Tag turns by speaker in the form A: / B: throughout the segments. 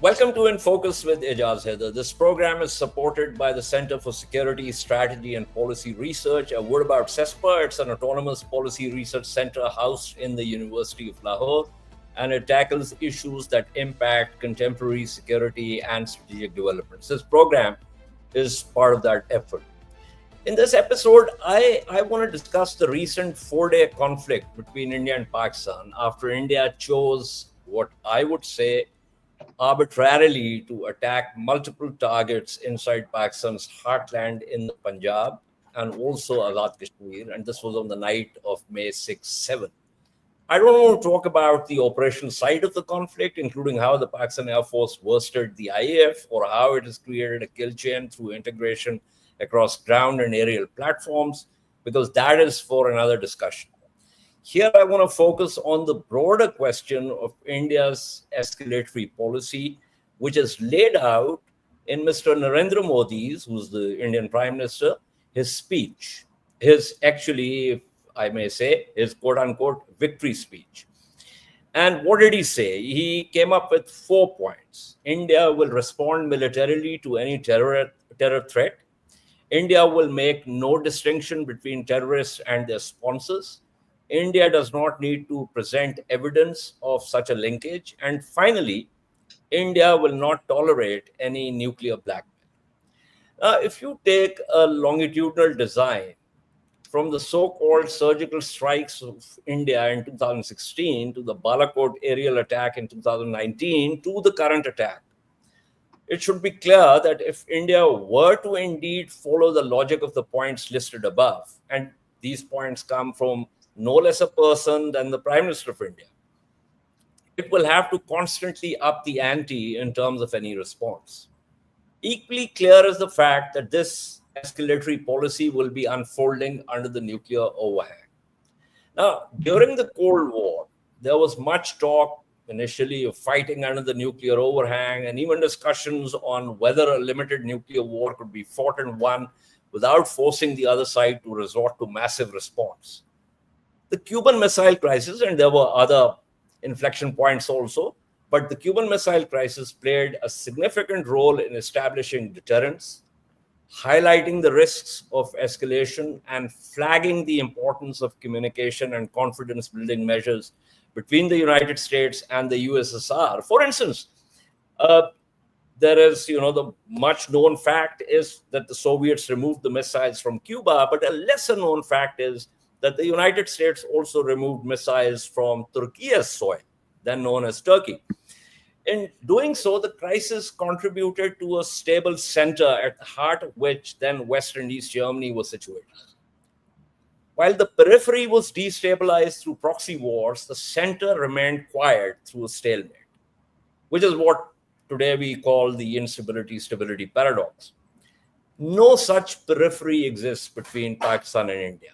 A: Welcome to Infocus with Ejaz, Haider. This program is supported by the Center for Security, Strategy and Policy Research. A word about CESPA. It's an autonomous policy research center housed in the University of Lahore, and it tackles issues that impact contemporary security and strategic developments. This program is part of that effort. In this episode, I want to discuss the recent four-day conflict between India and Pakistan after India chose what I would say arbitrarily to attack multiple targets inside Pakistan's heartland in the Punjab and also Azad Kashmir. And this was on the night of May 6, 7. I don't want to talk about the operational side of the conflict, including how the Pakistan Air Force worsted the IAF or how it has created a kill chain through integration across ground and aerial platforms, because that is for another discussion. Here, I want to focus on the broader question of India's escalatory policy, which is laid out in Mr. Narendra Modi's, who's the Indian Prime Minister, his speech, actually, if I may say, his quote-unquote victory speech. And what did he say? He came up with 4 points. India will respond militarily to any terror threat. India will make no distinction between terrorists and their sponsors. India does not need to present evidence of such a linkage. And finally, India will not tolerate any nuclear blackmail. If you take a longitudinal design from the so-called surgical strikes of India in 2016 to the Balakot aerial attack in 2019 to the current attack, it should be clear that if India were to indeed follow the logic of the points listed above, and these points come from no less a person than the Prime Minister of India, it will have to constantly up the ante in terms of any response. Equally clear is the fact that this escalatory policy will be unfolding under the nuclear overhang. Now, during the Cold War, there was much talk initially of fighting under the nuclear overhang and even discussions on whether a limited nuclear war could be fought and won without forcing the other side to resort to massive response. The Cuban Missile Crisis, and there were other inflection points also, but the Cuban Missile Crisis played a significant role in establishing deterrence, highlighting the risks of escalation, and flagging the importance of communication and confidence-building measures between the United States and the USSR. For instance, there is, the much known fact is that the Soviets removed the missiles from Cuba, but a lesser known fact is that the United States also removed missiles from Turkey's soil, then known as Turkey. In doing so, the crisis contributed to a stable center at the heart of which then West and East Germany was situated. While the periphery was destabilized through proxy wars, the center remained quiet through a stalemate, which is what today we call the instability-stability paradox. No such periphery exists between Pakistan and India.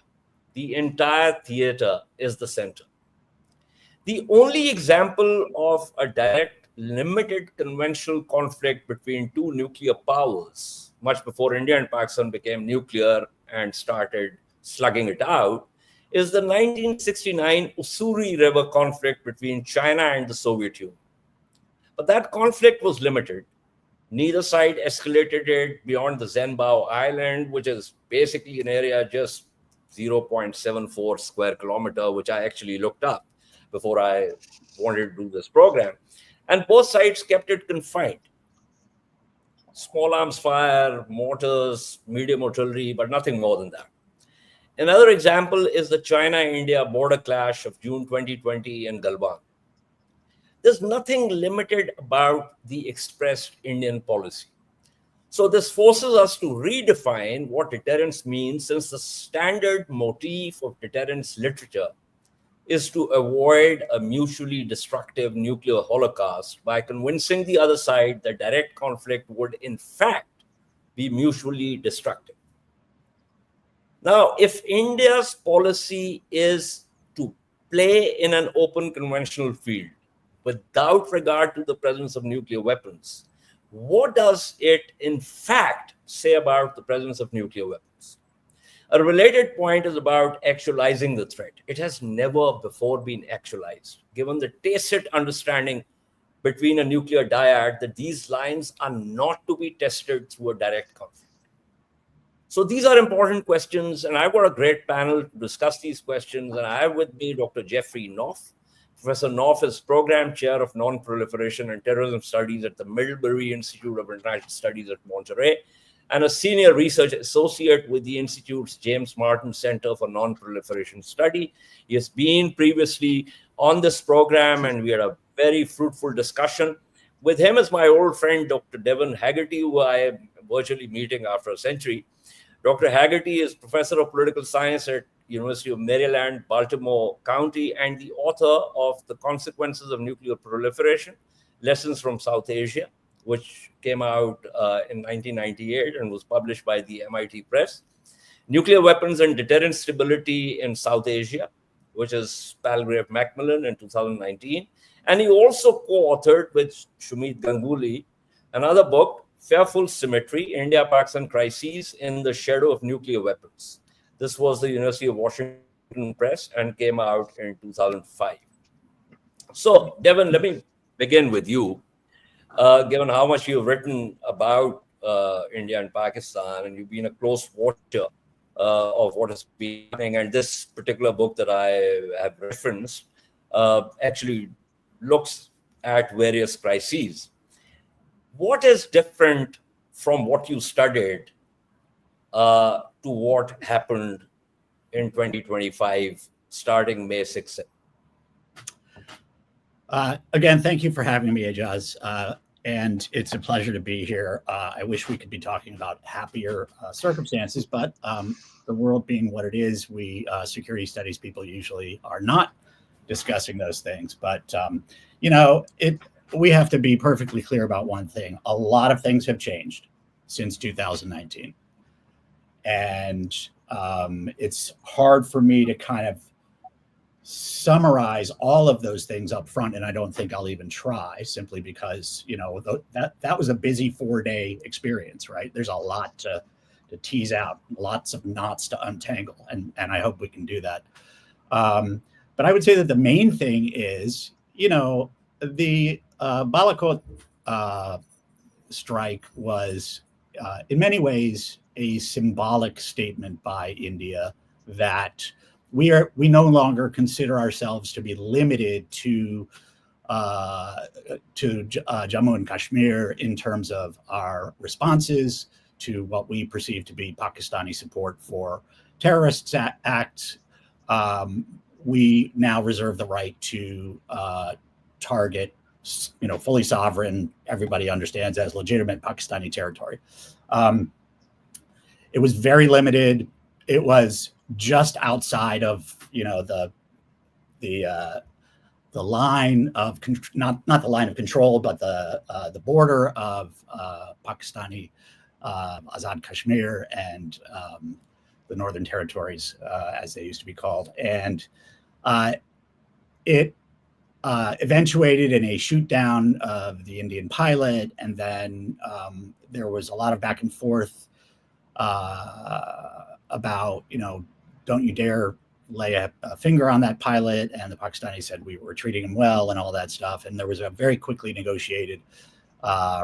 A: The entire theater is the center. The only example of a direct, limited conventional conflict between two nuclear powers, much before India and Pakistan became nuclear and started slugging it out, is the 1969 Ussuri River conflict between China and the Soviet Union. But that conflict was limited. Neither side escalated it beyond the Zhenbao Island, which is basically an area just 0.74 square kilometer, which I actually looked up before I wanted to do this program. And both sides kept it confined. Small arms fire, mortars, medium artillery, but nothing more than that. Another example is the China-India border clash of June 2020 in Galwan. There's nothing limited about the expressed Indian policy. So this forces us to redefine what deterrence means, since the standard motif of deterrence literature is to avoid a mutually destructive nuclear holocaust by convincing the other side that direct conflict would in fact be mutually destructive. Now, if India's policy is to play in an open conventional field without regard to the presence of nuclear weapons, what does it in fact say about the presence of nuclear weapons? A related point is about actualizing the threat. It has never before been actualized, given the tacit understanding between a nuclear dyad, that these lines are not to be tested through a direct conflict. So these are important questions, and I've got a great panel to discuss these questions. And I have with me Dr. Jeffrey Knopf. Professor Knopf is Program Chair of Nonproliferation and Terrorism Studies at the Middlebury Institute of International Studies at Monterey, and a Senior Research Associate with the Institute's James Martin Center for Nonproliferation Study. He has been previously on this program, and we had a very fruitful discussion. With him is my old friend, Dr. Devin Hagerty, who I am virtually meeting after a century. Dr. Hagerty is Professor of Political Science at University of Maryland, Baltimore County, and the author of The Consequences of Nuclear Proliferation, Lessons from South Asia, which came out in 1998 and was published by the MIT Press. Nuclear Weapons and Deterrence Stability in South Asia, which is Palgrave Macmillan in 2019. And he also co-authored with Sumit Ganguly another book, Fearful Symmetry, India-Pakistan Crises in the Shadow of Nuclear Weapons. This was the University of Washington Press and came out in 2005. So, Devin, let me begin with you. Given how much you've written about India and Pakistan, and you've been a close watcher of what has been happening, and this particular book that I have referenced actually looks at various crises. What is different from what you studied to what happened in 2025, starting May 6th?
B: Again, thank you for having me, Ejaz. And it's a pleasure to be here. I wish we could be talking about happier circumstances, but the world being what it is, we security studies people usually are not discussing those things. But, we have to be perfectly clear about one thing. A lot of things have changed since 2019. And it's hard for me to kind of summarize all of those things up front, and I don't think I'll even try, simply because that was a busy 4-day experience, right? There's a lot to tease out, lots of knots to untangle, and I hope we can do that. But I would say that the main thing is, the Balakot strike was in many ways a symbolic statement by India that we no longer consider ourselves to be limited to Jammu and Kashmir in terms of our responses to what we perceive to be Pakistani support for terrorist acts. We now reserve the right to target, fully sovereign, everybody understands as legitimate Pakistani territory. It was very limited. It was just outside of the line of not the line of control, but the border of Pakistani Azad Kashmir and the Northern Territories, as they used to be called, and it eventuated in a shoot down of the Indian pilot, and then there was a lot of back and forth about, don't you dare lay a finger on that pilot. And the Pakistanis said we were treating him well and all that stuff. And there was a very quickly negotiated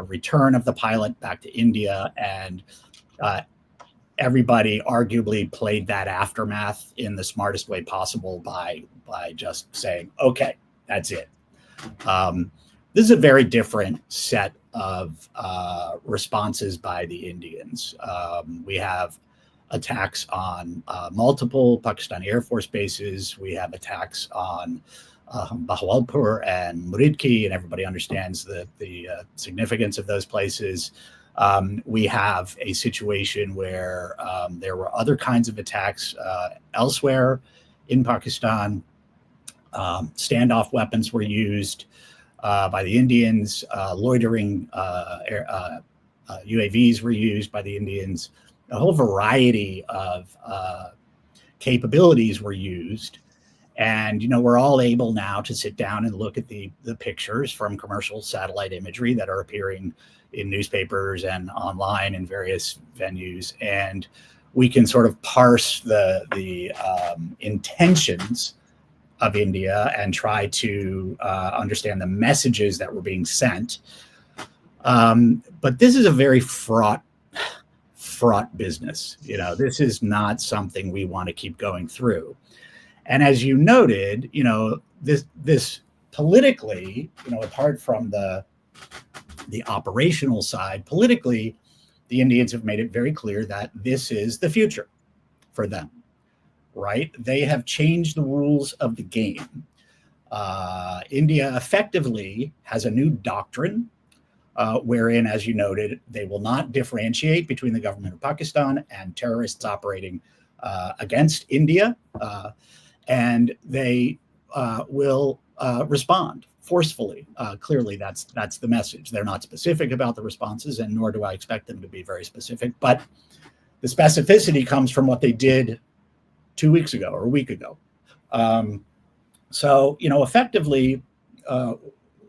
B: return of the pilot back to India. And everybody arguably played that aftermath in the smartest way possible by just saying, okay, that's it. This is a very different set of responses by the Indians. We have attacks on multiple Pakistani Air Force bases. We have attacks on Bahawalpur and Muridki, and everybody understands the significance of those places. We have a situation where there were other kinds of attacks elsewhere in Pakistan. Standoff weapons were used by the Indians. Loitering UAVs were used by the Indians. A whole variety of capabilities were used. And, we're all able now to sit down and look at the pictures from commercial satellite imagery that are appearing in newspapers and online in various venues. And we can sort of parse the intentions of India and try to understand the messages that were being sent. But this is a very fraught business. This is not something we want to keep going through. And as you noted, this politically, apart from the operational side, politically, the Indians have made it very clear that this is the future for them, right? They have changed the rules of the game. India effectively has a new doctrine wherein, as you noted, they will not differentiate between the government of Pakistan and terrorists operating against India, and they will respond forcefully. Clearly, that's the message. They're not specific about the responses, and nor do I expect them to be very specific. But the specificity comes from what they did 2 weeks ago or a week ago. So, effectively,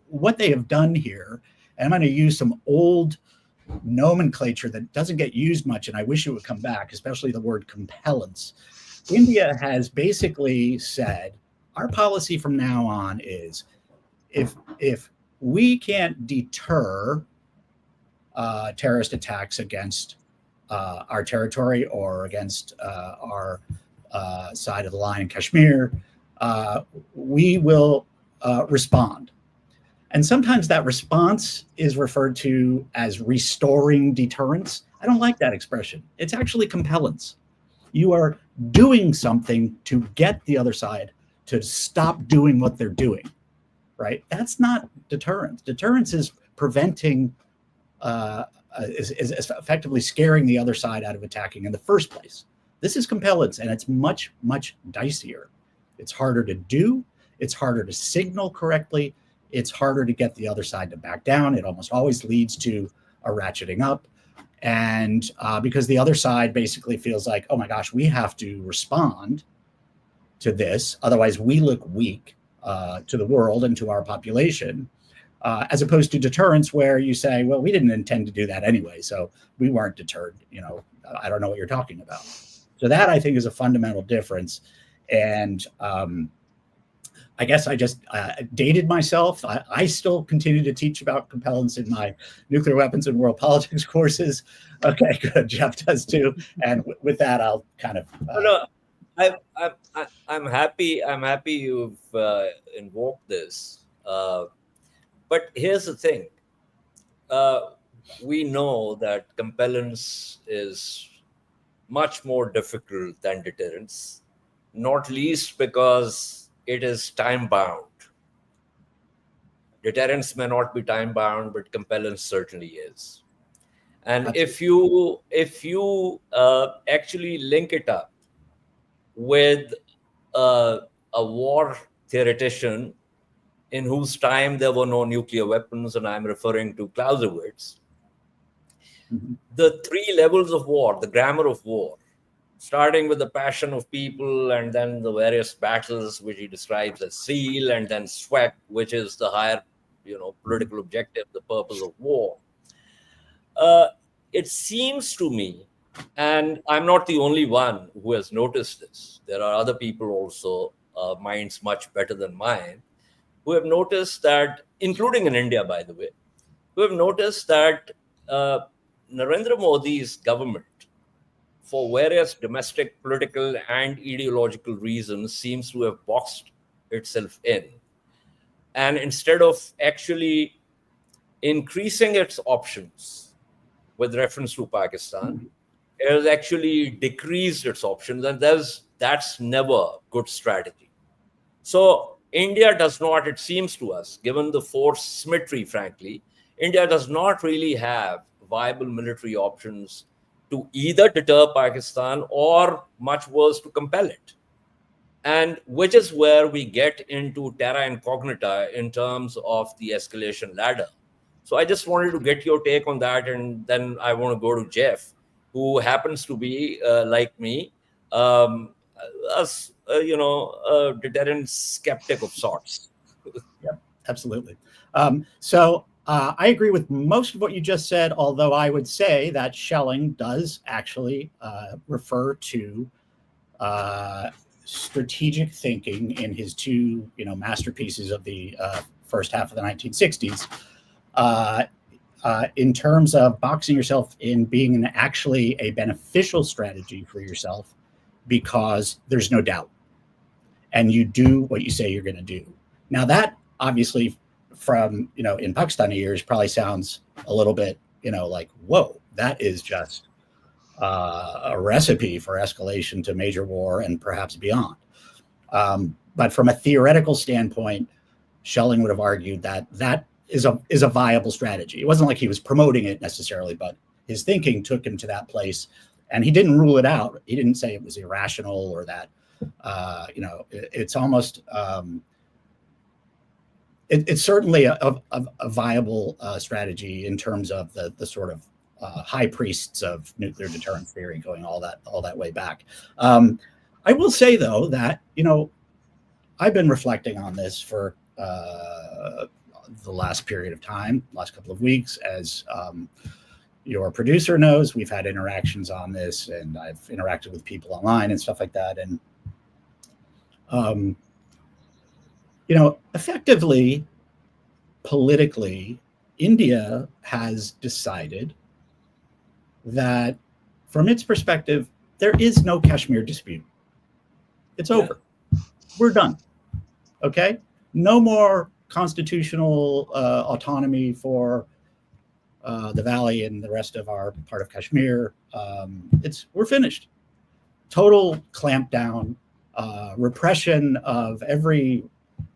B: what they have done here, and I'm going to use some old nomenclature that doesn't get used much, and I wish it would come back, especially the word compellence. India has basically said, our policy from now on is if we can't deter terrorist attacks against our territory or against our side of the line in Kashmir, we will respond. And sometimes that response is referred to as restoring deterrence. I don't like that expression. It's actually compellence. You are doing something to get the other side to stop doing what they're doing, right? That's not deterrence. Deterrence is preventing, is effectively scaring the other side out of attacking in the first place. This is compellence, and it's much, much dicier. It's harder to do. It's harder to signal correctly. It's harder to get the other side to back down. It almost always leads to a ratcheting up. And because the other side basically feels like, oh my gosh, we have to respond to this. Otherwise, we look weak to the world and to our population, as opposed to deterrence, where you say, well, we didn't intend to do that anyway, so we weren't deterred. I don't know what you're talking about. So that, I think, is a fundamental difference. And I guess I just dated myself. I still continue to teach about compellence in my nuclear weapons and world politics courses. Okay, good. Jeff does too. And with that, I'll kind of.
A: I'm happy. I'm happy you've invoked this. But here's the thing. We know that compellence is much more difficult than deterrence, not least because it is time bound. Deterrence may not be time bound, but compellence certainly is. And if you actually link it up with a war theoretician in whose time there were no nuclear weapons, and I'm referring to Clausewitz, the three levels of war, the grammar of war, starting with the passion of people, and then the various battles, which he describes as seal, and then sweat, which is the higher, political objective, the purpose of war. It seems to me, and I'm not the only one who has noticed this, there are other people also, minds much better than mine, who have noticed that, including in India, by the way, who have noticed that Narendra Modi's government, for various domestic, political, and ideological reasons, seems to have boxed itself in. And instead of actually increasing its options with reference to Pakistan, it has actually decreased its options, and that's never good strategy. So India does not, it seems to us, given the force symmetry, frankly, India does not really have viable military options to either deter Pakistan or, much worse, to compel it. And which is where we get into terra incognita in terms of the escalation ladder. So I just wanted to get your take on that, and then I want to go to Jeff, who happens to be, like me, a deterrence skeptic of sorts.
B: Yep, absolutely. So I agree with most of what you just said, although I would say that shelling does actually refer to strategic thinking in his two, masterpieces of the first half of the 1960s, in terms of boxing yourself in being actually a beneficial strategy for yourself because there's no doubt, and you do what you say you're going to do. Now that obviously from, in Pakistani ears probably sounds a little bit, like, whoa, that is just a recipe for escalation to major war and perhaps beyond. But from a theoretical standpoint, Schelling would have argued that that is a viable strategy. It wasn't like he was promoting it necessarily, but his thinking took him to that place, and he didn't rule it out. He didn't say it was irrational or that, it's almost, it's certainly a viable strategy in terms of the sort of high priests of nuclear deterrence theory going all that way back. I will say though that, I've been reflecting on this for the last period of time, last couple of weeks, as your producer knows. We've had interactions on this, and I've interacted with people online and stuff like that. And, effectively, politically, India has decided that from its perspective, there is no Kashmir dispute. It's over. We're done. Okay? No more constitutional autonomy for the valley and the rest of our part of Kashmir. We're finished. Total clampdown, repression of every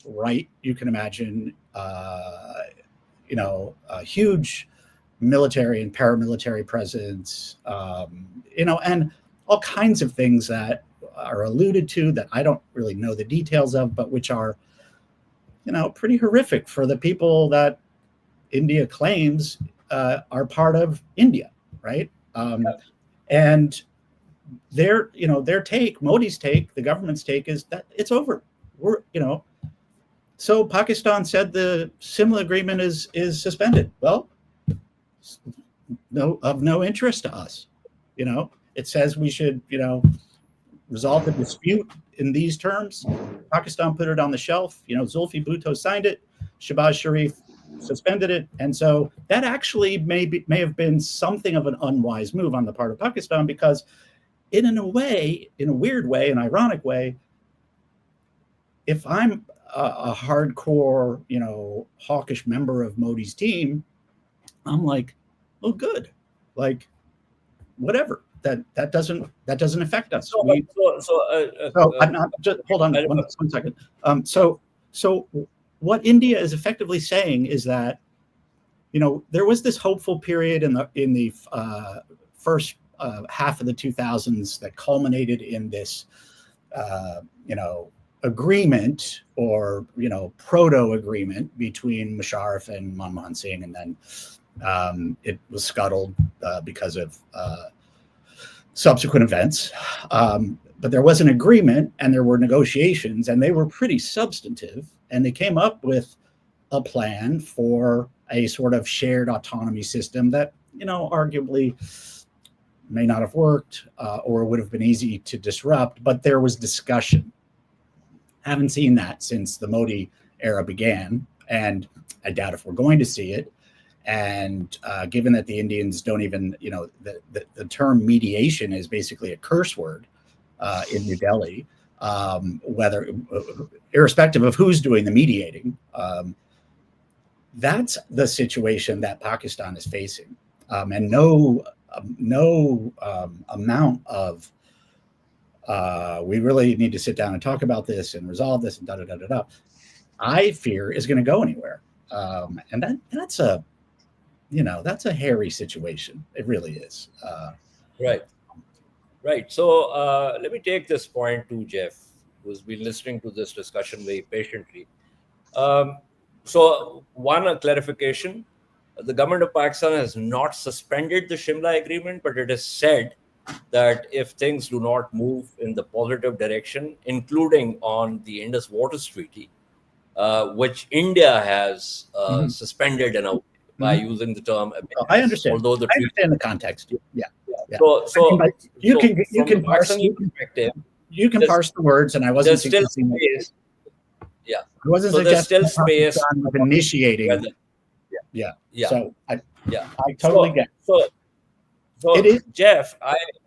B: right you can imagine. A huge military and paramilitary presence. And all kinds of things that are alluded to that I don't really know the details of, but which are, pretty horrific for the people that India claims are part of India, right? And their take, Modi's take, the government's take is that it's over. So Pakistan said the Simla agreement is suspended. Well, no interest to us. It says we should, resolve the dispute in these terms. Pakistan put it on the shelf. Zulfi Bhutto signed it. Shehbaz Sharif suspended it. And so that actually may have been something of an unwise move on the part of Pakistan, because in a weird way, an ironic way, if I'm a hardcore, hawkish member of Modi's team, I'm like, oh, good. Like, whatever. That doesn't affect us. I'm not. Just hold on one second. So what India is effectively saying is that, there was this hopeful period in the first half of the 2000s that culminated in this, agreement or proto agreement between Musharraf and Manmohan Singh, and then it was scuttled because of subsequent events. But there was an agreement and there were negotiations, and they were pretty substantive, and they came up with a plan for a sort of shared autonomy system that, arguably may not have worked or would have been easy to disrupt, but there was discussion. Haven't seen that since the Modi era began, and I doubt if we're going to see it. And given that the Indians don't even, the term mediation is basically a curse word in New Delhi, whether irrespective of who's doing the mediating, that's the situation that Pakistan is facing, and no amount of we really need to sit down and talk about this and resolve this and I fear is going to go anywhere, and that's a hairy situation. It really is.
A: Right. So let me take this point to Jeff, who's been listening to this discussion very patiently. So a clarification. The government of Pakistan has not suspended the Shimla agreement, but it has said that if things do not move in the positive direction, including on the Indus Waters Treaty, which India has suspended by using the term abeyance.
B: I understand.
A: Although I
B: understand the context. Yeah.
A: So
B: you can parse. you can
A: there's,
B: parse the words, and I wasn't
A: there's still
B: suggesting that.
A: space. Yeah.
B: I wasn't
A: So there's
B: suggesting
A: still
B: that
A: space.
B: Pakistan was initiating.
A: Whether,
B: Yeah.
A: yeah.
B: So I
A: Yeah.
B: totally get it.
A: So
B: It is.
A: Jeff,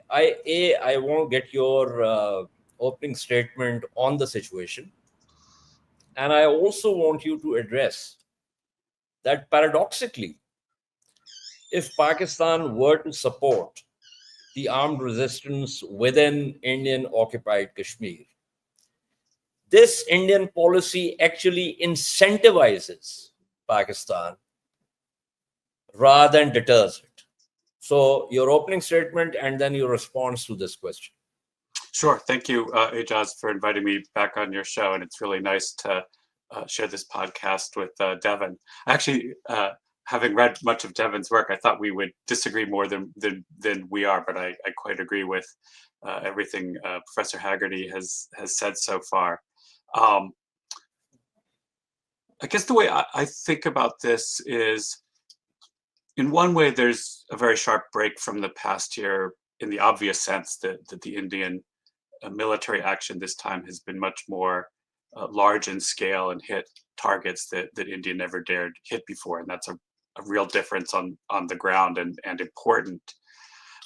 A: I want to get your opening statement on the situation, and I also want you to address that paradoxically, if Pakistan were to support the armed resistance within Indian occupied Kashmir, this Indian policy actually incentivizes Pakistan rather than deters it. So, your opening statement and then your response to this question.
C: Sure. Thank you, Ejaz, for inviting me back on your show. And it's really nice to share this podcast with Devin. Actually, having read much of Devin's work, I thought we would disagree more than we are, but I quite agree with everything Professor Hagerty has said so far. I guess the way I think about this is, in one way, there's a very sharp break from the past year in the obvious sense that the Indian military action this time has been much more large in scale and hit targets that India never dared hit before. And that's a real difference on the ground and important.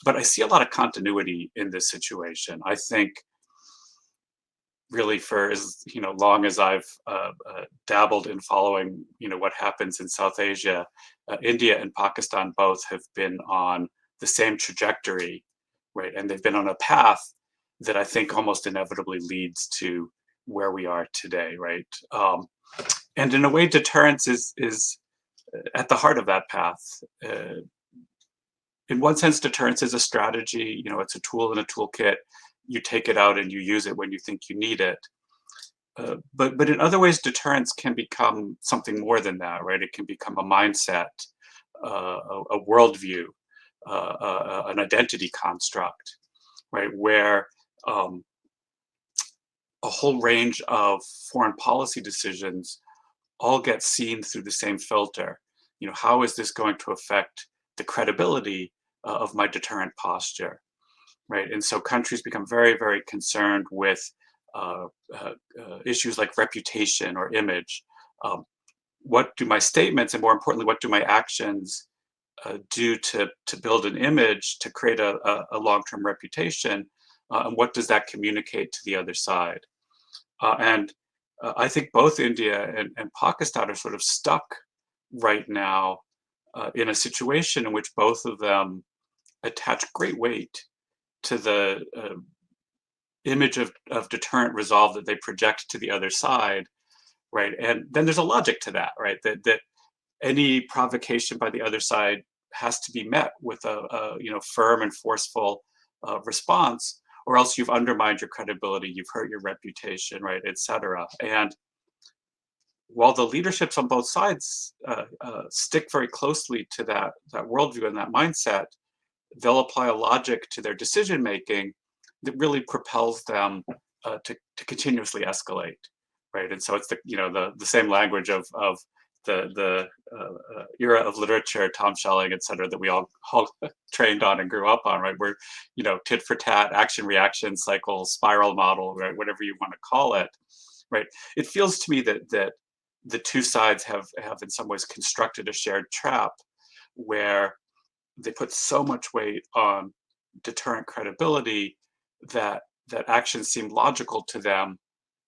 C: But I see a lot of continuity in this situation. I think really for as long as I've dabbled in following what happens in South Asia, India and Pakistan both have been on the same trajectory, right? And they've been on a path that I think almost inevitably leads to where we are today, right? And in a way, deterrence is at the heart of that path. In one sense, deterrence is a strategy. It's a tool in a toolkit. You take it out and you use it when you think you need it. But in other ways, deterrence can become something more than that, right? It can become a mindset, a worldview, an identity construct, right? Where a whole range of foreign policy decisions all get seen through the same filter. How is this going to affect the credibility of my deterrent posture? Right, and so countries become very, very concerned with issues like reputation or image. What do my statements, and more importantly, what do my actions do to build an image, to create a long-term reputation, and what does that communicate to the other side? And I think both India and Pakistan are sort of stuck right now in a situation in which both of them attach great weight to the image of deterrent resolve that they project to the other side, right? And then there's a logic to that, right? That any provocation by the other side has to be met with a firm and forceful response, or else you've undermined your credibility, you've hurt your reputation, right, et cetera. And while the leaderships on both sides stick very closely to that worldview and that mindset, they'll apply a logic to their decision making that really propels them to continuously escalate, right? And so it's the same language of the era of literature, Tom Schelling, et cetera, that we all trained on and grew up on, right? Where tit for tat, action reaction cycle, spiral model, right? Whatever you want to call it, right? It feels to me that the two sides have in some ways constructed a shared trap where they put so much weight on deterrent credibility that actions seem logical to them,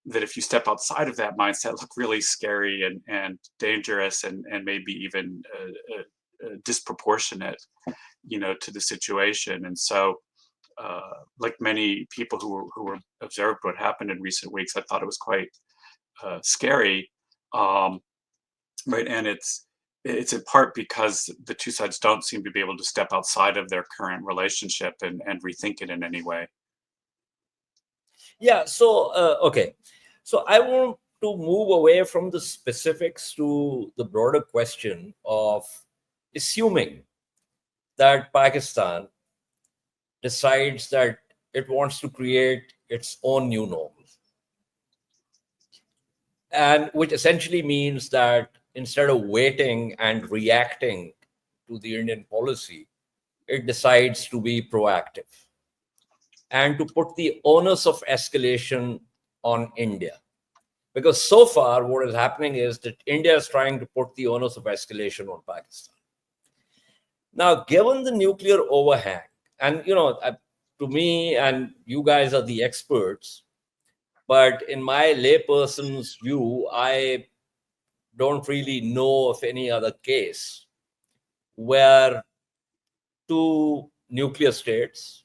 C: that if you step outside of that mindset, look really scary and dangerous and maybe even disproportionate, to the situation. And so, like many people who observed what happened in recent weeks, I thought it was quite scary, right? And it's in part because the two sides don't seem to be able to step outside of their current relationship and rethink it in any way.
A: Yeah. So, okay. So I want to move away from the specifics to the broader question of assuming that Pakistan decides that it wants to create its own new normal. And which essentially means that instead of waiting and reacting to the Indian policy, it decides to be proactive. and to put the onus of escalation on India. Because so far, what is happening is that India is trying to put the onus of escalation on Pakistan. Now, given the nuclear overhang, and to me, and you guys are the experts, but in my layperson's view, I don't really know of any other case where two nuclear states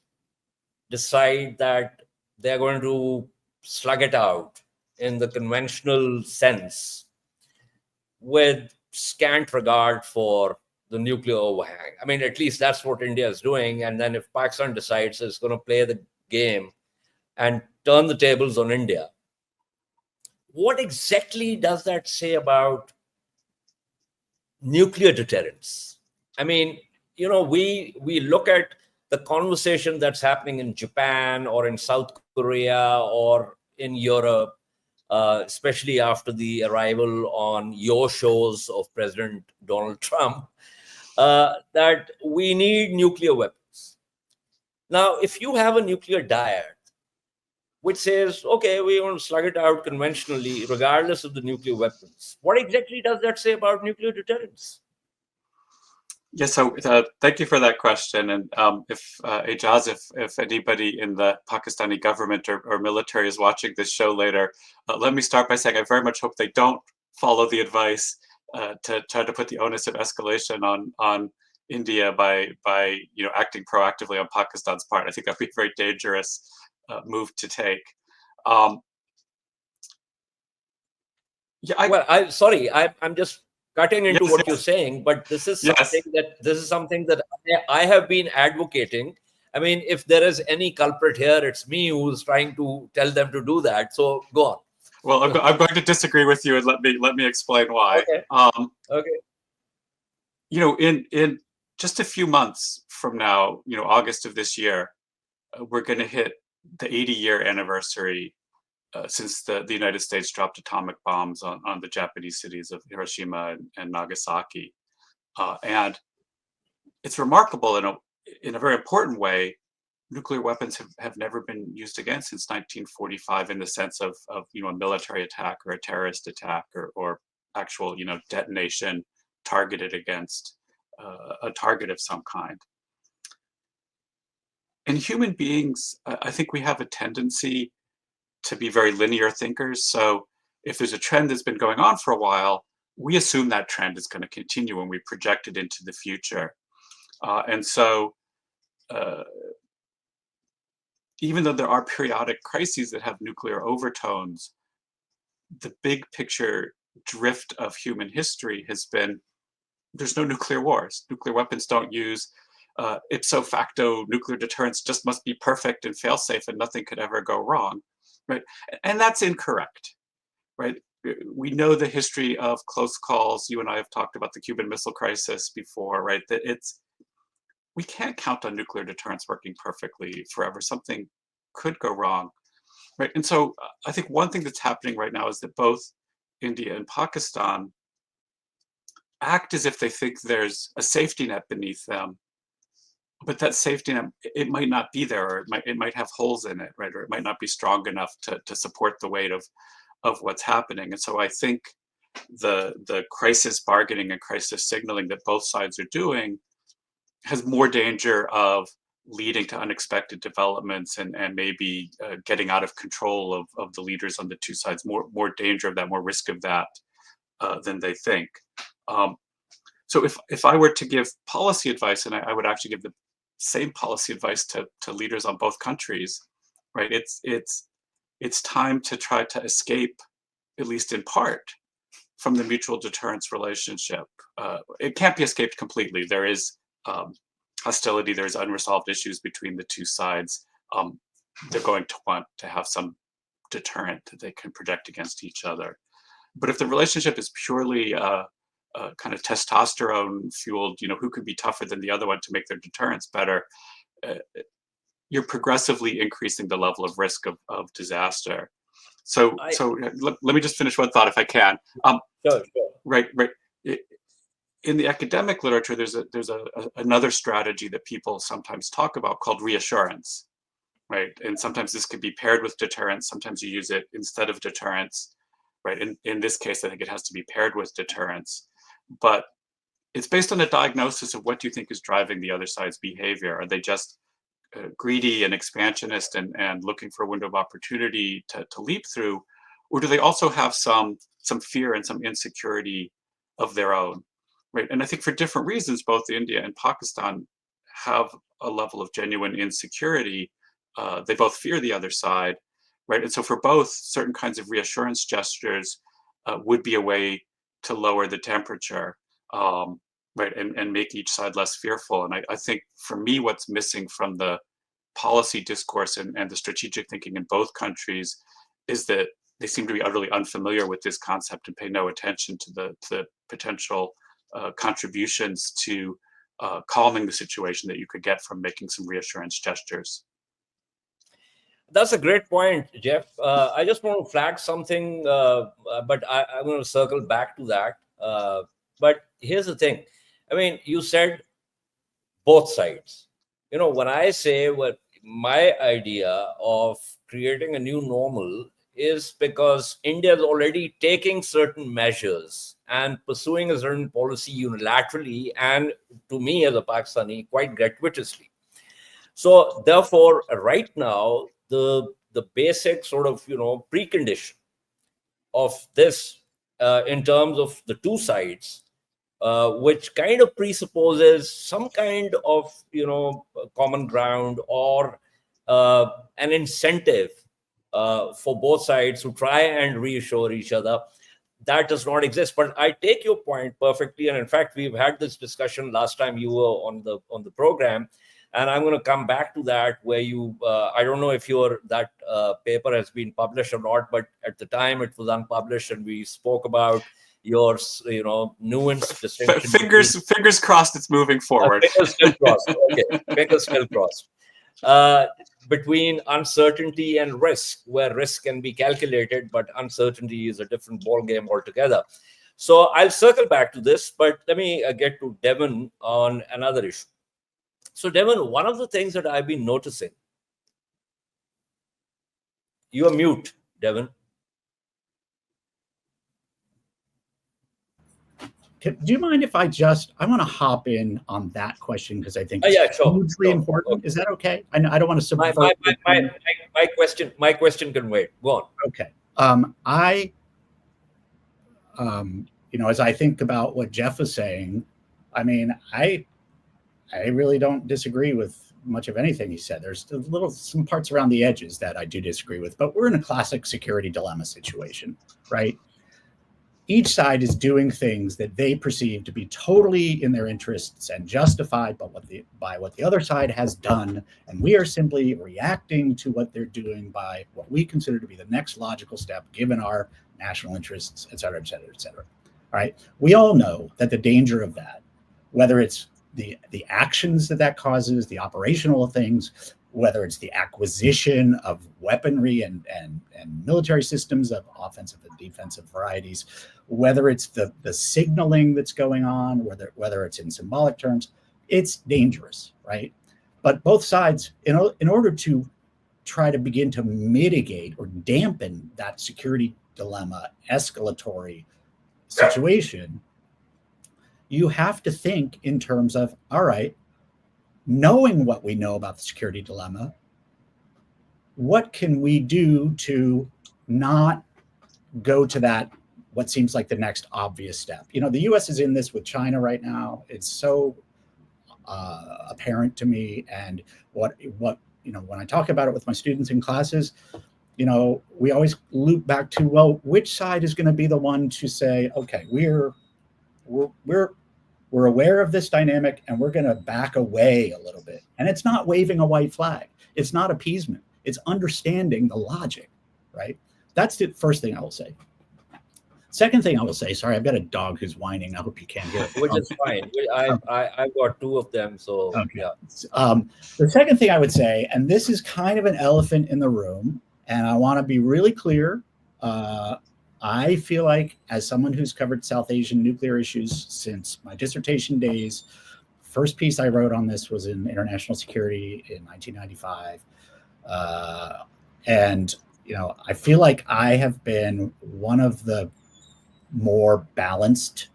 A: decide that they're going to slug it out in the conventional sense with scant regard for the nuclear overhang. I mean, at least that's what India is doing. And then if Pakistan decides it's going to play the game and turn the tables on India, what exactly does that say about nuclear deterrence? I mean, we look at the conversation that's happening in Japan or in South Korea or in Europe, especially after the arrival on your shows of President Donald Trump, that we need nuclear weapons. Now, if you have a nuclear dyad which says, okay, we want to slug it out conventionally, regardless of the nuclear weapons, what exactly does that say about nuclear deterrence?
C: Yes, so thank you for that question. And if Ejaz, if anybody in the Pakistani government or military is watching this show later, let me start by saying I very much hope they don't follow the advice to try to put the onus of escalation on India by acting proactively on Pakistan's part. I think that'd be a very dangerous move to take. I'm
A: just cutting into what you're saying, but this is something that I have been advocating. I mean, if there is any culprit here, it's me who's trying to tell them to do that. So go on.
C: Well, I'm going to disagree with you, and let me explain why.
A: Okay.
C: In just a few months from now, August of this year, we're going to hit the 80-year anniversary since the United States dropped atomic bombs on the Japanese cities of Hiroshima and Nagasaki. And it's remarkable in a very important way. Nuclear weapons have never been used again since 1945 in the sense of a military attack or a terrorist attack or actual detonation targeted against a target of some kind. And human beings, I think we have a tendency to be very linear thinkers. So if there's a trend that's been going on for a while, we assume that trend is going to continue and we project it into the future. And so even though there are periodic crises that have nuclear overtones, the big picture drift of human history has been there's no nuclear wars. Nuclear weapons don't use ipso facto nuclear deterrence just must be perfect and fail-safe and nothing could ever go wrong, right? And that's incorrect, right? We know the history of close calls. You and I have talked about the Cuban Missile Crisis before, right? That we can't count on nuclear deterrence working perfectly forever. Something could go wrong, right? And so I think one thing that's happening right now is that both India and Pakistan act as if they think there's a safety net beneath them, but that safety net, it might not be there, or it might have holes in it, right? Or it might not be strong enough to support the weight of what's happening. And so I think the crisis bargaining and crisis signaling that both sides are doing has more danger of leading to unexpected developments and maybe getting out of control of the leaders on the two sides, more danger of that, more risk of that than they think. So if I were to give policy advice, and I would actually give the same policy advice to leaders on both countries, right? It's time to try to escape, at least in part, from the mutual deterrence relationship. It can't be escaped completely. There is hostility, there's unresolved issues between the two sides. They're going to want to have some deterrent that they can project against each other. But if the relationship is purely kind of testosterone fueled, who could be tougher than the other one to make their deterrence better, you're progressively increasing the level of risk of disaster. So let me just finish one thought if I can.
A: Sure.
C: Right. In the academic literature, there's another strategy that people sometimes talk about called reassurance. right? And sometimes this could be paired with deterrence. Sometimes you use it instead of deterrence, right? In this case, I think it has to be paired with deterrence. But it's based on a diagnosis of what do you think is driving the other side's behavior. Are they just greedy and expansionist and looking for a window of opportunity to leap through? Or do they also have some fear and some insecurity of their own, right? And I think for different reasons, both India and Pakistan have a level of genuine insecurity. They both fear the other side, right? And so for both, certain kinds of reassurance gestures would be a way to lower the temperature, right, and make each side less fearful. And I think for me, what's missing from the policy discourse and the strategic thinking in both countries is that they seem to be utterly unfamiliar with this concept and pay no attention to the potential contributions to calming the situation that you could get from making some reassurance gestures.
A: That's a great point, Jeff. I just want to flag something, but I'm going to circle back to that. But here's the thing. I mean, you said both sides. When I say what my idea of creating a new normal is because India is already taking certain measures and pursuing a certain policy unilaterally, and to me as a Pakistani, quite gratuitously. So therefore, right now, the basic sort of precondition of this in terms of the two sides, which kind of presupposes some kind of common ground or an incentive for both sides to try and reassure each other, that does not exist. But I take your point perfectly, and in fact, we've had this discussion last time you were on the program. And I'm going to come back to that, where you, I don't know if that paper has been published or not, but at the time it was unpublished, and we spoke about your, nuanced distinction.
C: Fingers crossed it's moving forward.
A: Fingers still crossed. Okay, fingers still crossed. Between uncertainty and risk, where risk can be calculated, but uncertainty is a different ballgame altogether. So I'll circle back to this, but let me get to Devin on another issue. So, Devin, one of the things that I've been noticing, you are mute, Devin.
B: Do you mind if I want to hop in on that question because I think
A: it's hugely
B: important. Okay. Is that okay? I don't want to subvert.
A: My question can wait. Go on.
B: Okay. As I think about what Jeff was saying, I mean, I really don't disagree with much of anything he said. There's some parts around the edges that I do disagree with, but we're in a classic security dilemma situation, right? Each side is doing things that they perceive to be totally in their interests and justified by what the other side has done. And we are simply reacting to what they're doing by what we consider to be the next logical step, given our national interests, et cetera, et cetera, et cetera. All right. We all know that the danger of that, whether it's the actions that causes, the operational things, whether it's the acquisition of weaponry and military systems of offensive and defensive varieties, whether it's the signaling that's going on, whether it's in symbolic terms, it's dangerous, right? But both sides, in order to try to begin to mitigate or dampen that security dilemma, escalatory situation, you have to think in terms of, all right, knowing what we know about the security dilemma, what can we do to not go to that, what seems like the next obvious step? The US is in this with China right now. It's so apparent to me. And what when I talk about it with my students in classes, we always loop back to, well, which side is going to be the one to say, okay, we're aware of this dynamic and we're going to back away a little bit. And it's not waving a white flag. It's not appeasement. It's understanding the logic, right? That's the first thing I will say. Second thing I will say, sorry, I've got a dog who's whining. I hope you can't hear it.
A: Which is fine. I've got two of them, so okay.
B: Yeah. The second thing I would say, and this is kind of an elephant in the room, and I want to be really clear. I feel like, as someone who's covered South Asian nuclear issues since my dissertation days, first piece I wrote on this was in International Security in 1995. And, I feel like I have been one of the more balanced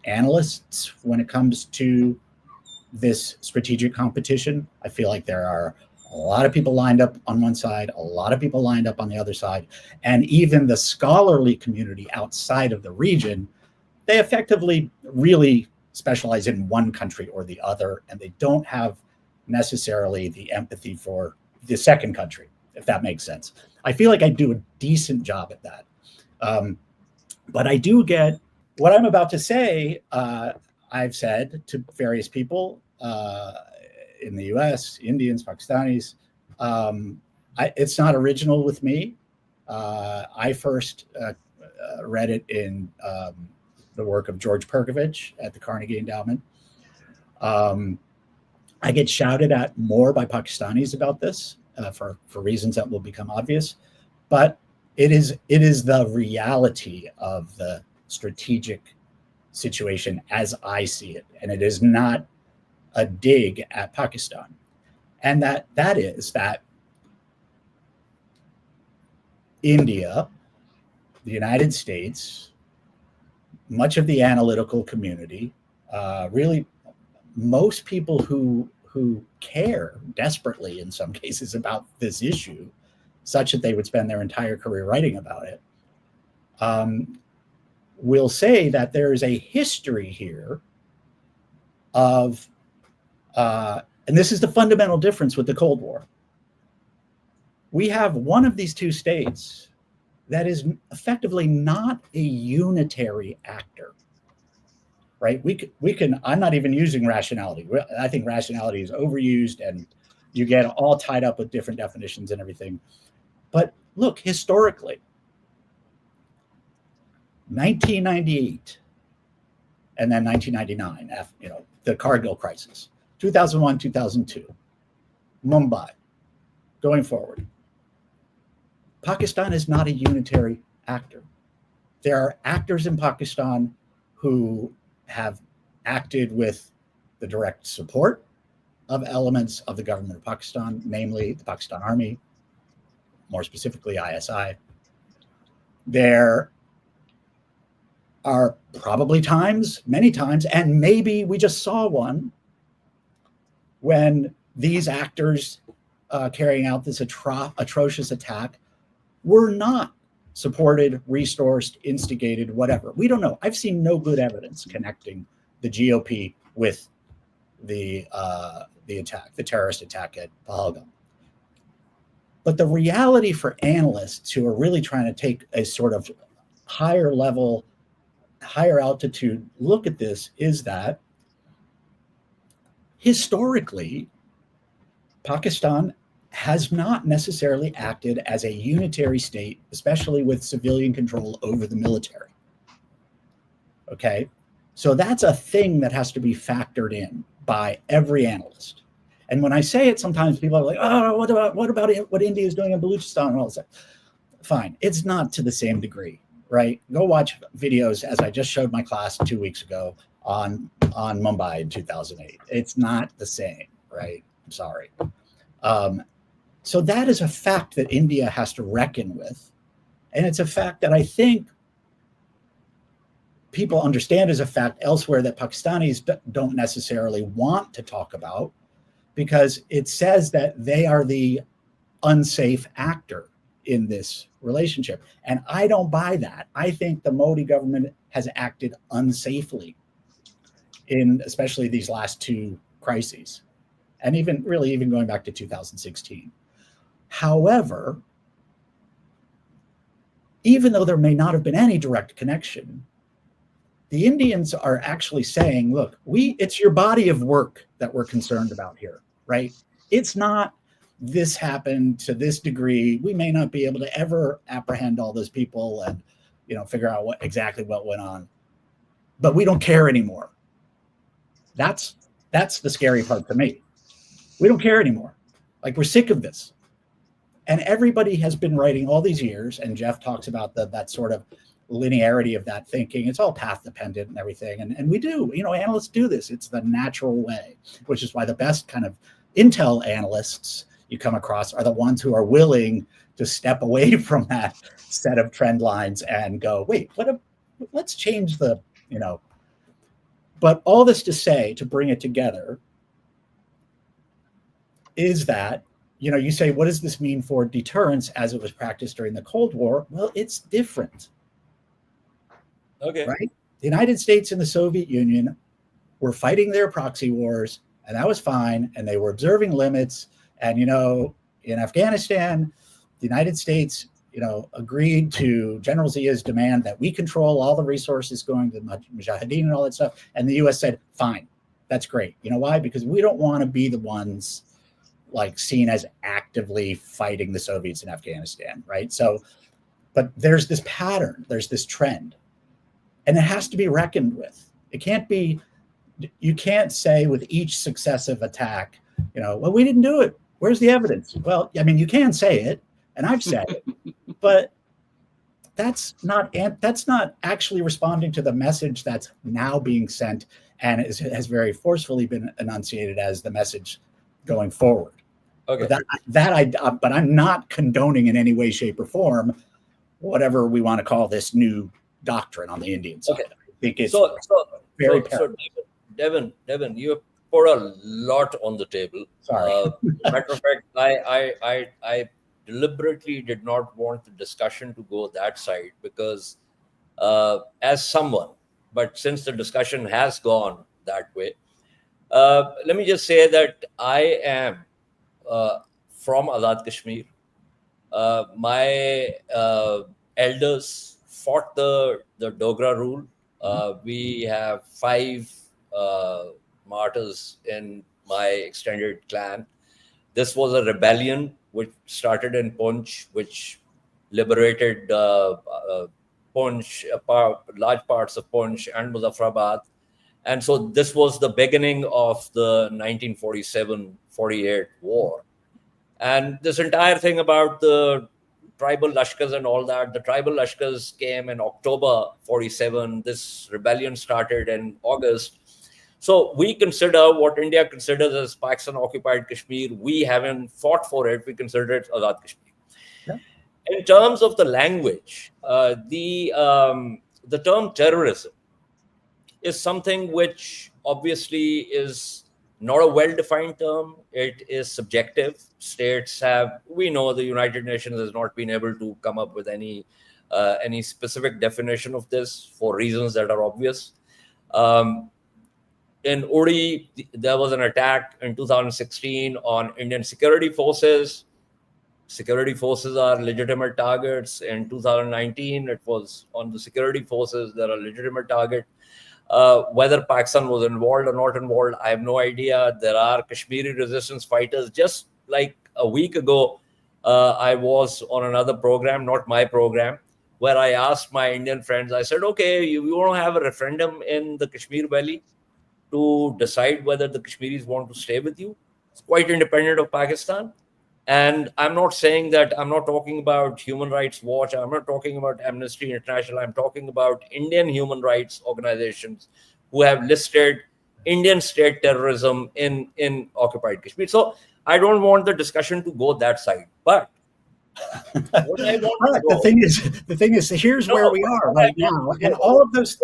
B: analysts when it comes to this strategic competition. I feel like there are a lot of people lined up on one side, a lot of people lined up on the other side, and even the scholarly community outside of the region, they effectively really specialize in one country or the other, and they don't have necessarily the empathy for the second country, if that makes sense. I feel like I do a decent job at that. But I do get what I'm about to say. I've said to various people in the US, Indians, Pakistanis, it's not original with me. I first read it in the work of George Perkovich at the Carnegie Endowment. I get shouted at more by Pakistanis about this for reasons that will become obvious, but it is the reality of the strategic situation as I see it, and it is not a dig at Pakistan. And that is that India, the United States, much of the analytical community, really most people who care desperately in some cases about this issue, such that they would spend their entire career writing about it, will say that there is a history here of, and this is the fundamental difference with the Cold War. We have one of these two states that is effectively not a unitary actor, right? We can, I'm not even using rationality. I think rationality is overused and you get all tied up with different definitions and everything. But look, historically, 1998 and then 1999, the Kargil crisis, 2001, 2002, Mumbai, going forward. Pakistan is not a unitary actor. There are actors in Pakistan who have acted with the direct support of elements of the government of Pakistan, namely the Pakistan Army, more specifically ISI. There are probably times, many times, and maybe we just saw one when these actors carrying out this atrocious attack were not supported, resourced, instigated, whatever. We don't know. I've seen no good evidence connecting the GOP with the attack, the terrorist attack at Palgrave. But the reality for analysts who are really trying to take a sort of higher level, higher altitude look at this is that historically, Pakistan has not necessarily acted as a unitary state, especially with civilian control over the military. Okay, so that's a thing that has to be factored in by every analyst. And when I say it, sometimes people are like, "Oh, what about what India is doing in Balochistan and all this?" Fine, it's not to the same degree, right? Go watch videos, as I just showed my class 2 weeks ago on Mumbai in 2008. It's not the same, right? I'm sorry. So that is a fact that India has to reckon with. And it's a fact that I think people understand as a fact elsewhere that Pakistanis don't necessarily want to talk about, because it says that they are the unsafe actor in this relationship. And I don't buy that. I think the Modi government has acted unsafely in especially these last two crises, and even going back to 2016. However, even though there may not have been any direct connection, the Indians are actually saying, look, it's your body of work that we're concerned about here, right? It's not this happened to this degree. We may not be able to ever apprehend all those people and, figure out exactly what went on, but we don't care anymore. That's the scary part to me. We don't care anymore. Like, we're sick of this. And everybody has been writing all these years, and Jeff talks about that sort of linearity of that thinking. It's all path dependent and everything. And we do, analysts do this. It's the natural way, which is why the best kind of intel analysts you come across are the ones who are willing to step away from that set of trend lines and go, wait, let's change the, but all this to say, to bring it together, is that, you say, what does this mean for deterrence as it was practiced during the Cold War? Well, it's different.
A: Okay.
B: Right? The United States and the Soviet Union were fighting their proxy wars, and that was fine. And they were observing limits. And, in Afghanistan, the United States, agreed to General Zia's demand that we control all the resources going to the Mujahideen and all that stuff. And the US said, fine, that's great. You know why? Because we don't want to be the ones seen as actively fighting the Soviets in Afghanistan, right? So, but there's this pattern, there's this trend, and it has to be reckoned with. It can't be, you can't say with each successive attack, well, we didn't do it. Where's the evidence? Well, I mean, you can say it, and I've said it, but that's not actually responding to the message that's now being sent and has very forcefully been enunciated as the message going forward.
A: Okay.
B: But I'm not condoning in any way, shape, or form whatever we want to call this new doctrine on the Indian side.
A: Okay.
B: I think it's
A: very Devin, you have put a lot on the table.
B: Sorry.
A: Matter of fact, I deliberately did not want the discussion to go that side because as someone, but since the discussion has gone that way, let me just say that I am from Azad Kashmir. My elders fought the Dogra rule. We have 5 martyrs in my extended clan. This was a rebellion which started in Poonch, which liberated Poonch, large parts of Poonch and Muzaffarabad. And so this was the beginning of the 1947-48 war. And this entire thing about the tribal Lashkars and all that, the tribal Lashkars came in October 47. This rebellion started in August. So we consider what India considers as Pakistan-occupied Kashmir. We haven't fought for it. We consider it Azad Kashmir. Yeah. In terms of the language, the term terrorism is something which obviously is not a well-defined term. It is subjective. States have, we know the United Nations has not been able to come up with any specific definition of this for reasons that are obvious. In Uri, there was an attack in 2016 on Indian security forces. Security forces are legitimate targets. In 2019, it was on the security forces that are legitimate target. Whether Pakistan was involved or not involved, I have no idea. There are Kashmiri resistance fighters. Just like a week ago, I was on another program, not my program, where I asked my Indian friends, I said, okay, you want to have a referendum in the Kashmir Valley to decide whether the Kashmiris want to stay with you. It's quite independent of Pakistan. And I'm not saying that, I'm not talking about Human Rights Watch, I'm not talking about Amnesty International, I'm talking about Indian human rights organizations who have listed Indian state terrorism in occupied Kashmir. So I don't want the discussion to go that side. But what I want
B: the thing is, here's where we are right now. And all of those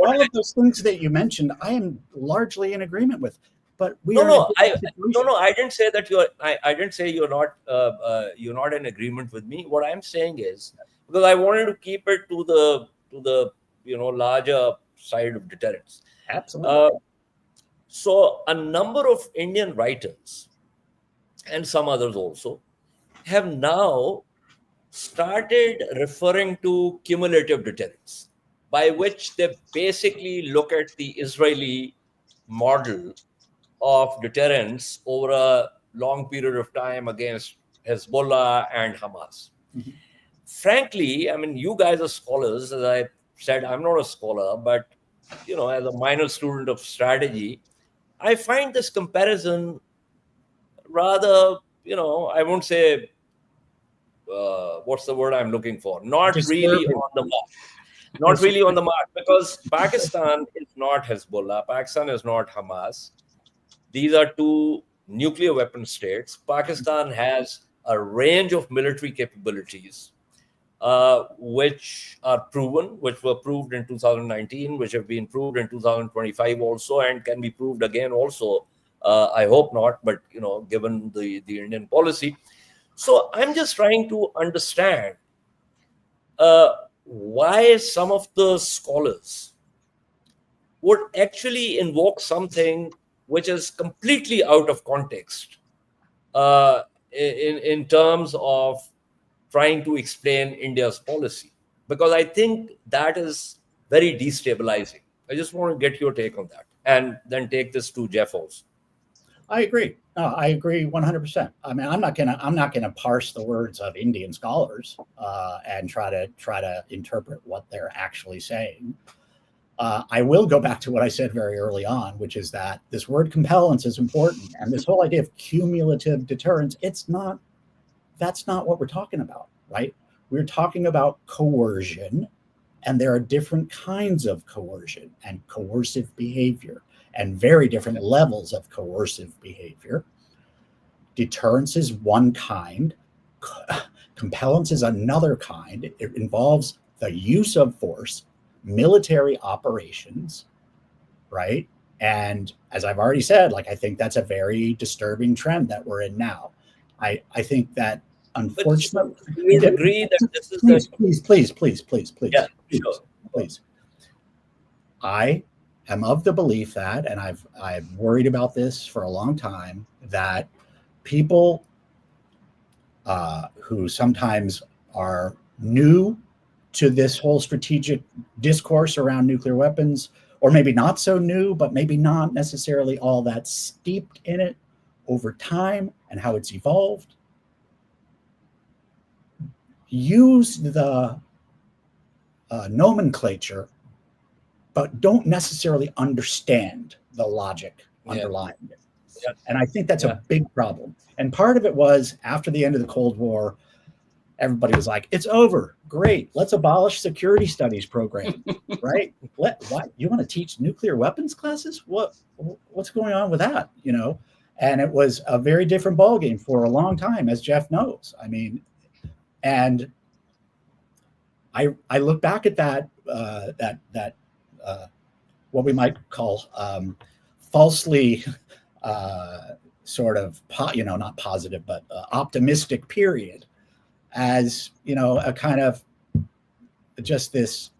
B: things that you mentioned, I am largely in agreement with. But
A: I didn't say that I didn't say you're not in agreement with me. What I'm saying is, because I wanted to keep it to the larger side of deterrence.
B: Absolutely.
A: So a number of Indian writers and some others also have now started referring to cumulative deterrence, by which they basically look at the Israeli model of deterrence over a long period of time against Hezbollah and Hamas. Mm-hmm. Frankly, I mean, you guys are scholars. As I said, I'm not a scholar, but as a minor student of strategy, I find this comparison rather, I won't say, what's the word I'm looking for? Not really on the mark. Not really on the mark, because Pakistan is not Hezbollah. Pakistan is not Hamas. These are 2 nuclear weapon states. Pakistan has a range of military capabilities, which are proven, which were proved in 2019, which have been proved in 2025 also, and can be proved again also. I hope not, but given the Indian policy. So I'm just trying to understand why some of the scholars would actually invoke something which is completely out of context in terms of trying to explain India's policy, because I think that is very destabilizing. I just want to get your take on that, and then take this to Jeff also.
B: I agree. No, I agree 100%. I mean, I'm not gonna parse the words of Indian scholars and try to interpret what they're actually saying. I will go back to what I said very early on, which is that this word compellence is important, and this whole idea of cumulative deterrence. That's not what we're talking about, right? We're talking about coercion, and there are different kinds of coercion and coercive behavior, and very different levels of coercive behavior. Deterrence is one kind. Compellence is another kind. It involves the use of force, military operations, right? And as I've already said, I think that's a very disturbing trend that we're in now. I think that, unfortunately,
A: do you agree that this is
B: please,
A: yeah, sure.
B: please. I am of the belief that, and I've worried about this for a long time, that people who sometimes are new to this whole strategic discourse around nuclear weapons, or maybe not so new, but maybe not necessarily all that steeped in it over time and how it's evolved, use the nomenclature, but don't necessarily understand the logic underlying it.
A: Yeah.
B: And I think that's a big problem. And part of it was, after the end of the Cold War, everybody was like, it's over. Great. Let's abolish security studies program, right? What? You want to teach nuclear weapons classes? What's going on with that? And it was a very different ballgame for a long time, as Jeff knows. I mean, and I look back at that what we might call falsely sort of not positive, but optimistic period as a kind of just this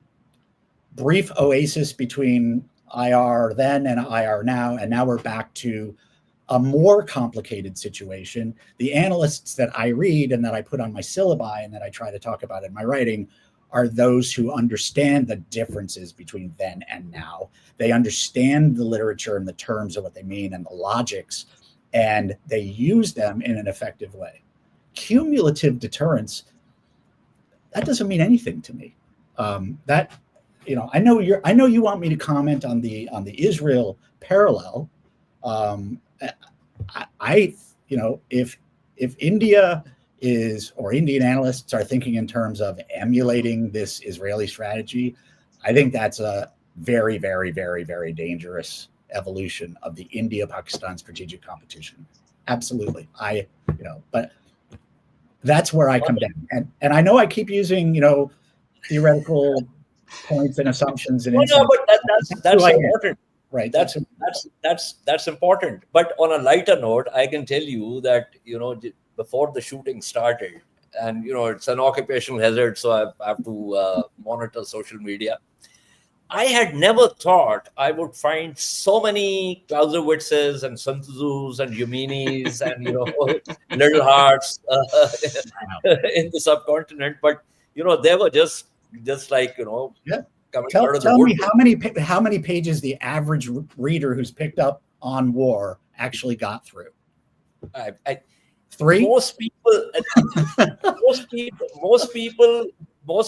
B: brief oasis between IR then and IR now, and now we're back to a more complicated situation. The analysts that I read and that I put on my syllabi and that I try to talk about in my writing are those who understand the differences between then and now. They understand the literature and the terms of what they mean and the logics, and they use them in an effective way. Cumulative deterrence, that doesn't mean anything to me. I know you want me to comment on the Israel parallel. If India or Indian analysts are thinking in terms of emulating this Israeli strategy, I think that's a very, very, very, very dangerous evolution of the India-Pakistan strategic competition. Absolutely. But that's where I come down. And I know I keep using, theoretical points and assumptions and
A: but that's important.
B: Right.
A: That's important. But on a lighter note, I can tell you that, before the shooting started, and, it's an occupational hazard, so I have to monitor social media. I had never thought I would find so many Clausewitzes and Sun Tzus and Yuminis and, little hearts in the subcontinent. But, they were just like,
B: Tell me how many pages the average reader who's picked up on war actually got through. 3.
A: Most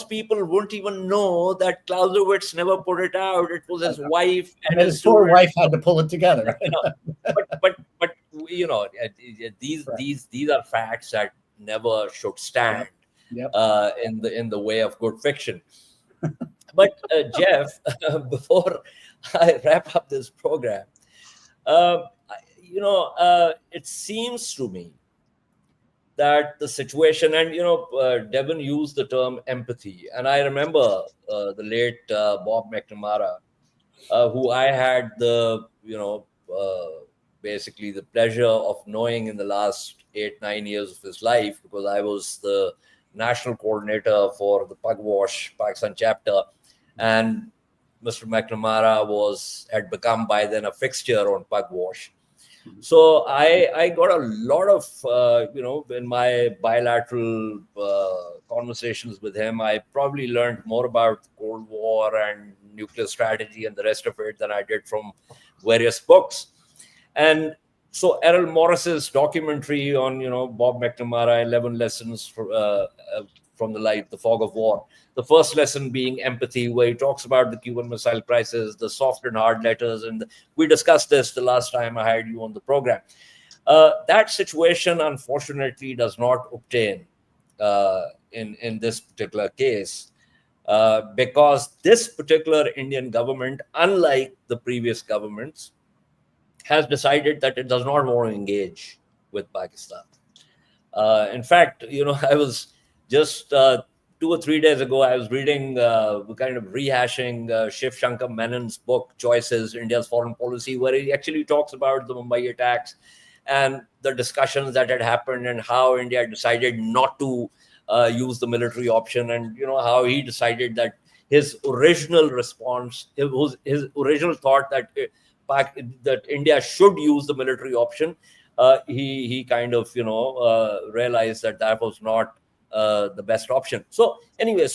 A: people wouldn't even know that Clausewitz never put it out. It was his wife, and
B: his poor wife had to pull it together.
A: But these are facts that never should stand in the way of good fiction. But Jeff, before I wrap up this program, it seems to me that the situation, and Devin used the term empathy, and I remember the late Bob McNamara, who I had the basically the pleasure of knowing in the last 8-9 years of his life, because I was the national coordinator for the Pugwash Pakistan chapter, and Mr. McNamara had become by then a fixture on Pugwash. So I got a lot of in my bilateral conversations with him, I probably learned more about the Cold War and nuclear strategy and the rest of it than I did from various books. And so Errol Morris's documentary on Bob McNamara, 11 lessons from the light, the fog of war. The first lesson being empathy, where he talks about the Cuban Missile Crisis, the soft and hard letters, and we discussed this the last time I had you on the program. That situation, unfortunately, does not obtain in this particular case, because this particular Indian government, unlike the previous governments, has decided that it does not want to engage with Pakistan. In fact, I was just 2 or 3 days ago, I was reading, kind of rehashing Shiv Shankar Menon's book, Choices, India's Foreign Policy, where he actually talks about the Mumbai attacks and the discussions that had happened and how India decided not to use the military option, and how he decided that his original response, his original thought that India should use the military option, he kind of realized that was not the best option. So anyway,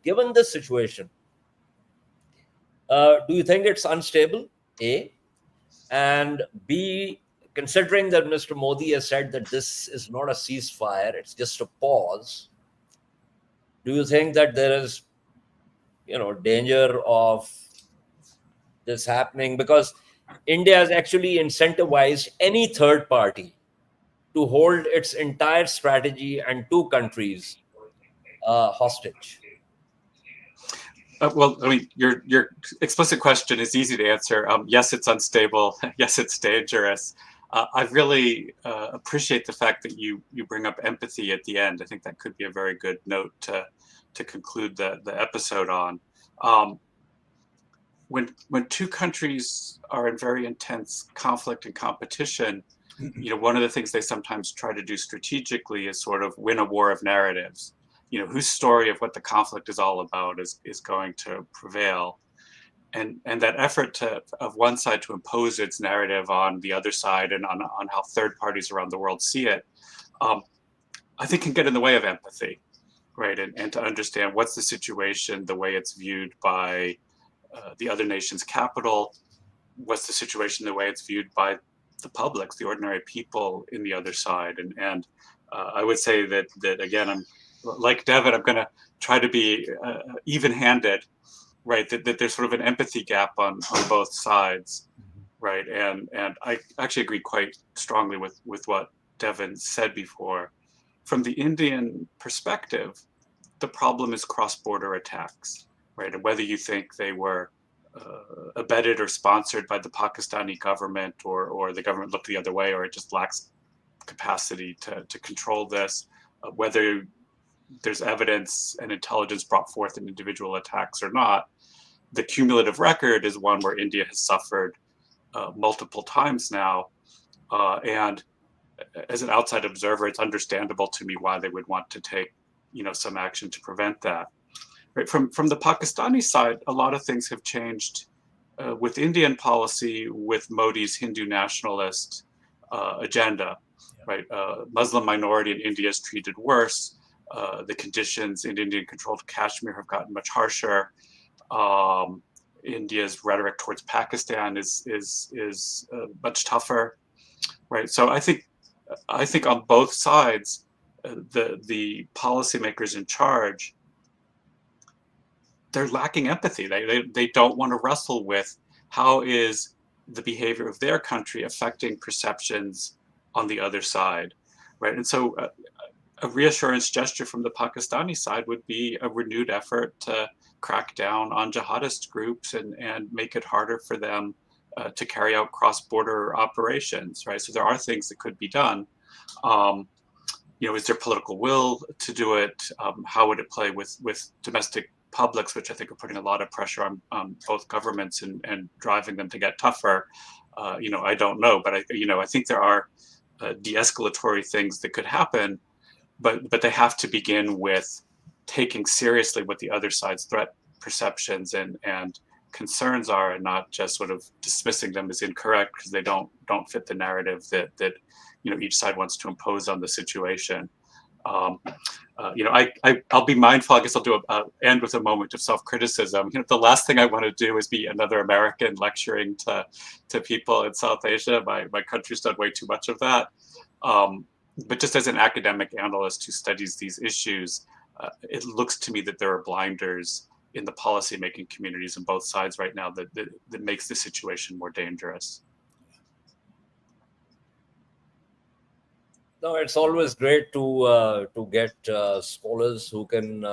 A: given this situation, do you think it's unstable? A, and B, considering that Mr. Modi has said that this is not a ceasefire, it's just a pause, do you think that there is danger of this happening? Because India has actually incentivized any third party to hold its entire strategy and 2 countries hostage.
C: Well, I mean, your explicit question is easy to answer. Yes, it's unstable. Yes, it's dangerous. I really appreciate the fact that you bring up empathy at the end. I think that could be a very good note to conclude the episode on. When 2 countries are in very intense conflict and competition, one of the things they sometimes try to do strategically is sort of win a war of narratives. Whose story of what the conflict is all about is going to prevail. And that effort of one side to impose its narrative on the other side and on how third parties around the world see it, I think can get in the way of empathy, right? And to understand what's the situation, the way it's viewed by the other nation's capital, what's the situation, the way it's viewed by the public, the ordinary people in the other side. And I would say that again, I'm like Devin, I'm going to try to be even-handed, right? That there's sort of an empathy gap on both sides, right? And I actually agree quite strongly with what Devin said before. From the Indian perspective, the problem is cross-border attacks, right? And whether you think they were abetted or sponsored by the Pakistani government, or the government looked the other way, or it just lacks capacity to control this, whether there's evidence and intelligence brought forth in individual attacks or not, the cumulative record is one where India has suffered multiple times now. And as an outside observer, it's understandable to me why they would want to take some action to prevent that. Right. From the Pakistani side, a lot of things have changed with Indian policy, with Modi's Hindu nationalist agenda. Right, Muslim minority in India is treated worse. The conditions in Indian-controlled Kashmir have gotten much harsher. India's rhetoric towards Pakistan is much tougher. Right, so I think on both sides, the policymakers in charge, they're lacking empathy. They don't want to wrestle with how is the behavior of their country affecting perceptions on the other side, right? And so a reassurance gesture from the Pakistani side would be a renewed effort to crack down on jihadist groups and make it harder for them to carry out cross-border operations, right? So there are things that could be done. is there political will to do it? How would it play with domestic publics, which I think are putting a lot of pressure on both governments and driving them to get tougher? I don't know, but I think there are de-escalatory things that could happen, but they have to begin with taking seriously what the other side's threat perceptions and concerns are, and not just sort of dismissing them as incorrect because they don't fit the narrative that each side wants to impose on the situation. I'll be mindful. I guess I'll do end with a moment of self-criticism. The last thing I want to do is be another American lecturing to people in South Asia. My country's done way too much of that. But just as an academic analyst who studies these issues, it looks to me that there are blinders in the policymaking communities on both sides right now that makes the situation more dangerous.
A: No, it's always great to get scholars who can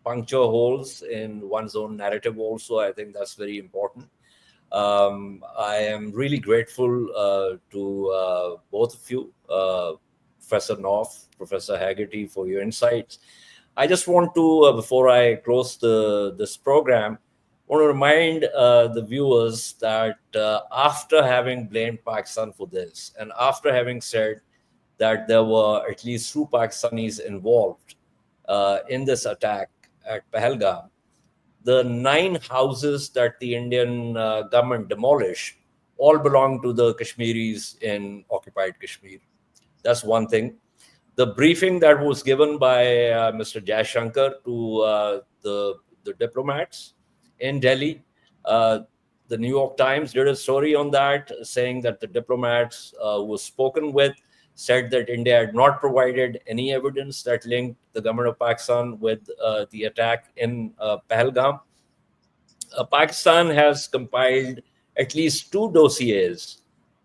A: puncture holes in one's own narrative also. I think that's very important. I am really grateful to both of you, Professor Knopf, Professor Hagerty, for your insights. I just want to, before I close this program, want to remind the viewers that after having blamed Pakistan for this, and after having said that there were at least 2 Pakistanis involved in this attack at Pahalgam, the 9 houses that the Indian government demolished all belong to the Kashmiris in occupied Kashmir. That's one thing. The briefing that was given by Mr. Jaishankar to the diplomats in Delhi, the New York Times did a story on that, saying that the diplomats were spoken with said that India had not provided any evidence that linked the government of Pakistan with the attack in Pahalgam. Pakistan has compiled at least 2 dossiers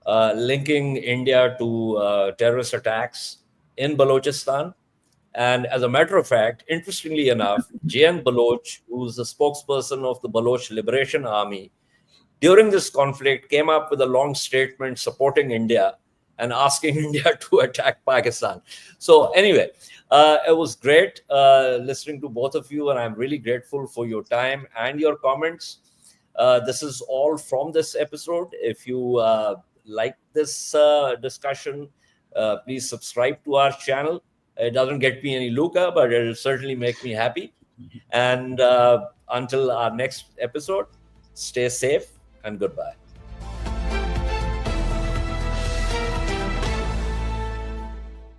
A: linking India to terrorist attacks in Balochistan. And as a matter of fact, interestingly enough, J.N. Baloch, who's the spokesperson of the Baloch Liberation Army, during this conflict came up with a long statement supporting India and asking India to attack Pakistan. So anyway, it was great listening to both of you, and I'm really grateful for your time and your comments. This is all from this episode. If you like this discussion, please subscribe to our channel. It doesn't get me any lucre, but it'll certainly make me happy. And until our next episode, stay safe and goodbye.